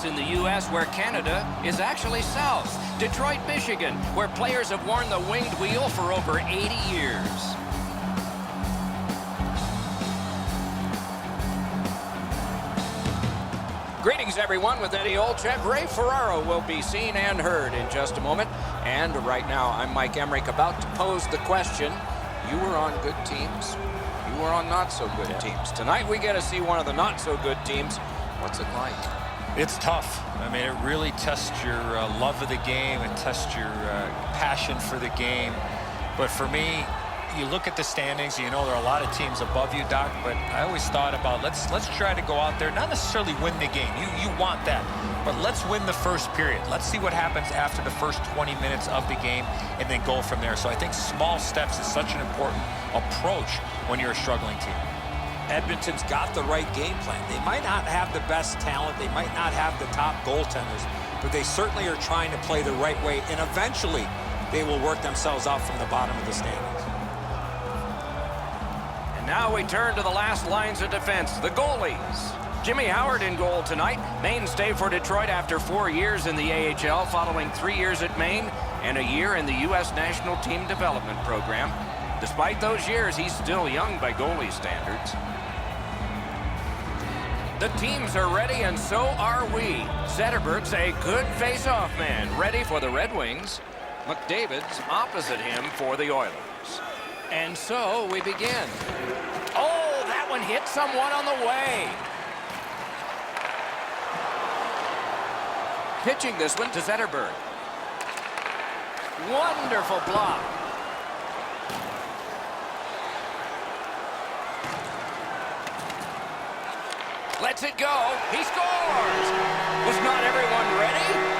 in the U.S. where Canada is actually south. Detroit, Michigan, where players have worn the winged wheel for over 80 years. Greetings, everyone. With Eddie Olczyk, Ray Ferraro will be seen and heard in just a moment. And right now, I'm Mike Emmerich, about to pose the question. You were on good teams. You were on not-so-good teams. Tonight, we get to see one of the not-so-good teams. What's it like? It's tough. I mean, it really tests your love of the game. It tests your passion for the game. But for me, you look at the standings, you know there are a lot of teams above you, Doc, but I always thought about let's try to go out there, not necessarily win the game. You want that, but let's win the first period. Let's see what happens after the first 20 minutes of the game and then go from there. So I think small steps is such an important approach when you're a struggling team. Edmonton's got the right game plan. They might not have the best talent. They might not have the top goaltenders, but they certainly are trying to play the right way, and eventually they will work themselves out from the bottom of the standings. Now we turn to the last lines of defense, the goalies. Jimmy Howard in goal tonight, mainstay for Detroit after 4 years in the AHL, following 3 years at Maine and a year in the U.S. National Team Development Program. Despite those years, he's still young by goalie standards. The teams are ready, and so are we. Zetterberg's a good face-off man, ready for the Red Wings. McDavid's opposite him for the Oilers. And so we begin. Oh, that one hit someone on the way. Pitching this one to Zetterberg. Wonderful block. Lets it go. He scores. Was not everyone ready?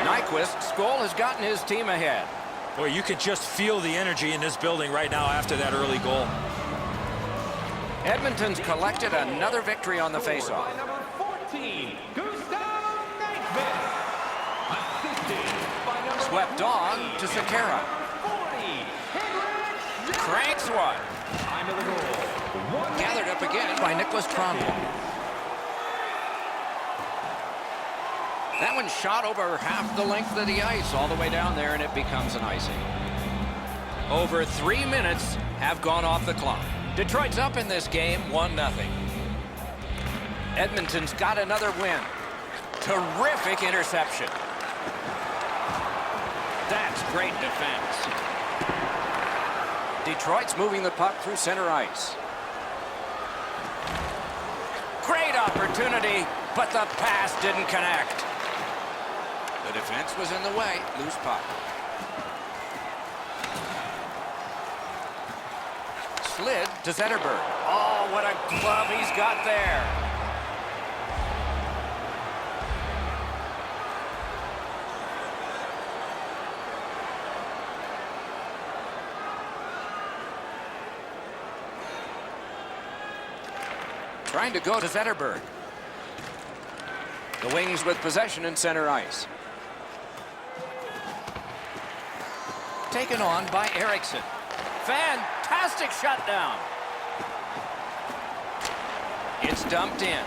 Nyquist's goal has gotten his team ahead. Boy, you could just feel the energy in this building right now after that early goal. Edmonton's collected another victory on the faceoff. Swept on to Sekera. Cranks one. Gathered up again by Nicholas Kronwall. That one shot over half the length of the ice, all the way down there, and it becomes an icing. Over 3 minutes have gone off the clock. Detroit's up in this game, 1-0. Edmonton's got another win. Terrific interception. That's great defense. Detroit's moving the puck through center ice. Great opportunity, but the pass didn't connect. The defense was in the way. Loose puck. Slid to Zetterberg. Oh, what a glove he's got there. Trying to go to Zetterberg. The Wings with possession in center ice. Taken on by Eriksson. Fantastic shutdown. It's dumped in.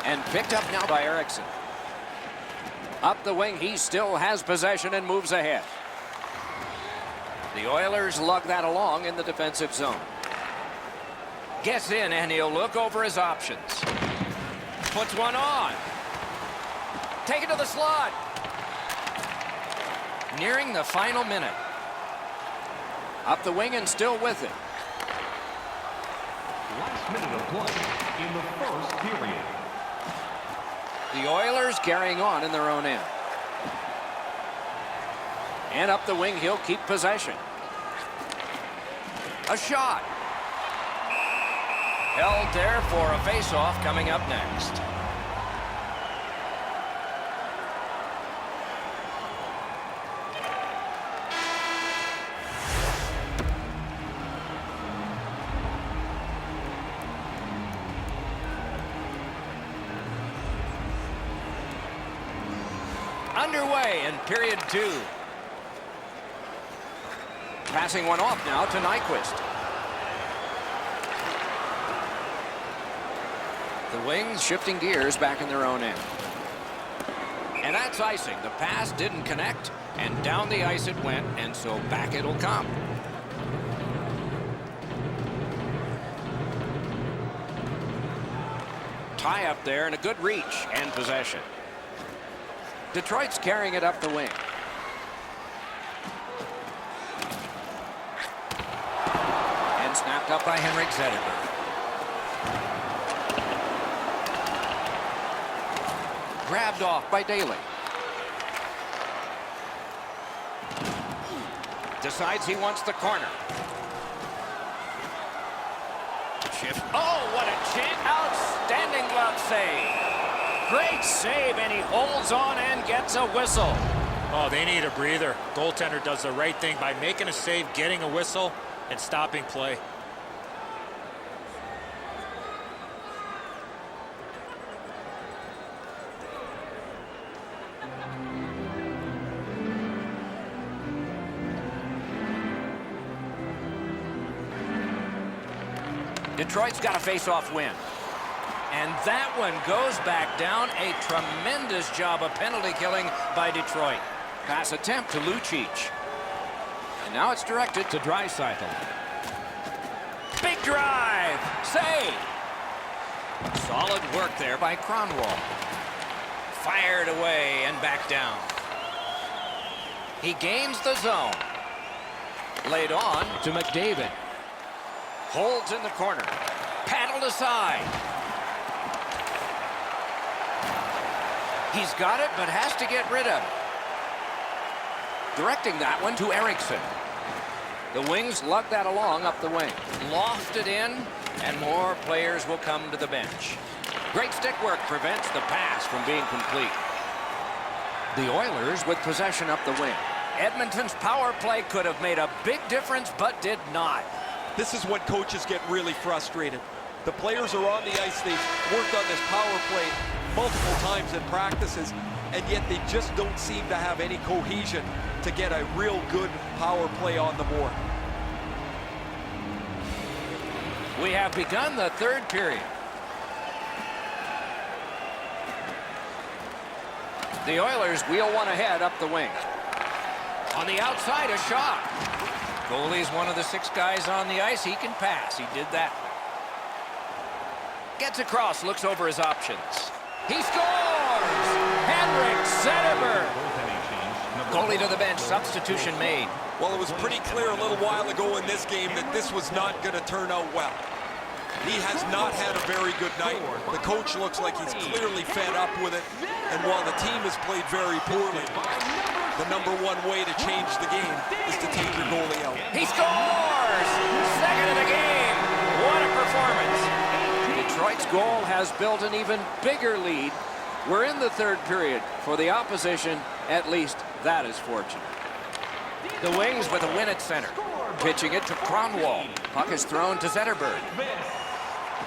And picked up now by Eriksson. Up the wing, he still has possession and moves ahead. The Oilers lug that along in the defensive zone. Gets in, and he'll look over his options. Puts one on. Take it to the slot. Nearing the final minute. Up the wing and still with it. Last minute of play in the first period. The Oilers carrying on in their own end. And up the wing, he'll keep possession. A shot. Held there for a face-off coming up next. Underway in period 2. Passing one off now to Nyquist. The Wings shifting gears back in their own end. And that's icing. The pass didn't connect, and down the ice it went, and so back it'll come. Tie up there and a good reach and possession. Detroit's carrying it up the wing. And snapped up by Henrik Zetterberg. Grabbed off by Daly. Decides he wants the corner. Shift. Oh, what a chance. Outstanding glove save. Great save, and he holds on and gets a whistle. Oh, they need a breather. Goaltender does the right thing by making a save, getting a whistle, and stopping play. Detroit's got a face-off win. And that one goes back down. A tremendous job of penalty killing by Detroit. Pass attempt to Lucic. And now it's directed to Draisaitl. Big drive. Save. Solid work there by Kronwall. Fired away and back down. He gains the zone. Laid on to McDavid. Holds in the corner. Paddled aside. He's got it, but has to get rid of it. Directing that one to Eriksson. The Wings lug that along up the wing. Lofted in, and more players will come to the bench. Great stick work prevents the pass from being complete. The Oilers with possession up the wing. Edmonton's power play could have made a big difference, but did not. This is when coaches get really frustrated. The players are on the ice. They've worked on this power play multiple times in practices, and yet they just don't seem to have any cohesion to get a real good power play on the board. We have begun the third period. The Oilers wheel one ahead up the wing. On the outside, a shot. Goalie's one of the 6 guys on the ice. He can pass. He did that. Gets across, looks over his options. He scores! Henrik Zetterberg. Goalie to the bench, substitution made. Well, it was pretty clear a little while ago in this game that this was not going to turn out well. He has not had a very good night. The coach looks like he's clearly fed up with it. And while the team has played very poorly, the #1 way to change the game is to take your goalie out. He scores! Second of the game. What a performance. Detroit's goal has built an even bigger lead. We're in the third period. For the opposition, at least that is fortunate. The Wings with a win at center. Pitching it to Kronwall. Puck is thrown to Zetterberg.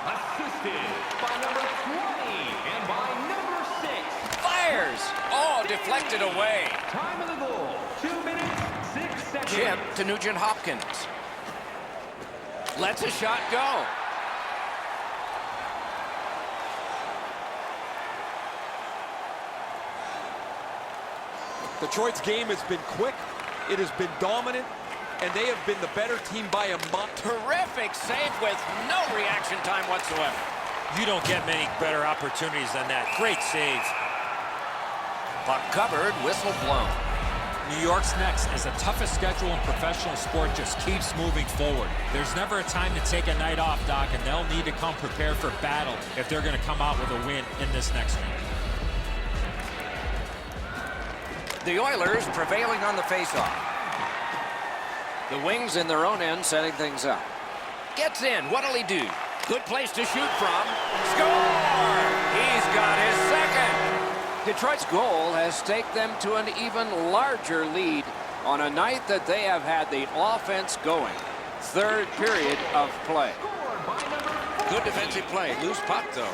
Assisted by number 20 and by number 6. Fires! Oh, deflected away. Time of the goal, 2 minutes, 6 seconds. Chip to Nugent Hopkins. Lets a shot go. Detroit's game has been quick, it has been dominant, and they have been the better team by a month. Terrific save with no reaction time whatsoever. You don't get many better opportunities than that. Great save. Puck covered, whistle blown. New York's next, as the toughest schedule in professional sport just keeps moving forward. There's never a time to take a night off, Doc, and they'll need to come prepared for battle if they're going to come out with a win in this next one. The Oilers prevailing on the faceoff. The Wings in their own end setting things up. Gets in. What'll he do? Good place to shoot from. Score! He's got his second. Detroit's goal has taken them to an even larger lead on a night that they have had the offense going. Third period of play. Good defensive play. Loose puck, though.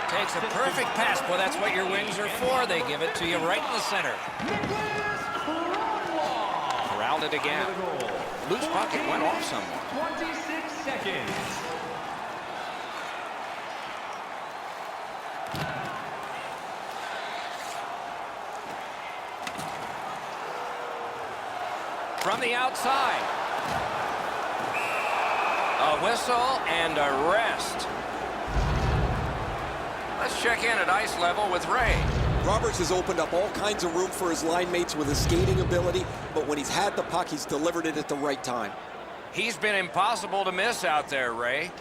Takes a perfect pass. Boy, that's what your Wings are for. They give it to you right in the center. Corralled it again. Loose puck, it went off somewhere. 26 seconds. From the outside. A whistle and a rest. Let's check in at ice level with Ray. Roberts has opened up all kinds of room for his line mates with his skating ability, but when he's had the puck, he's delivered it at the right time. He's been impossible to miss out there, Ray.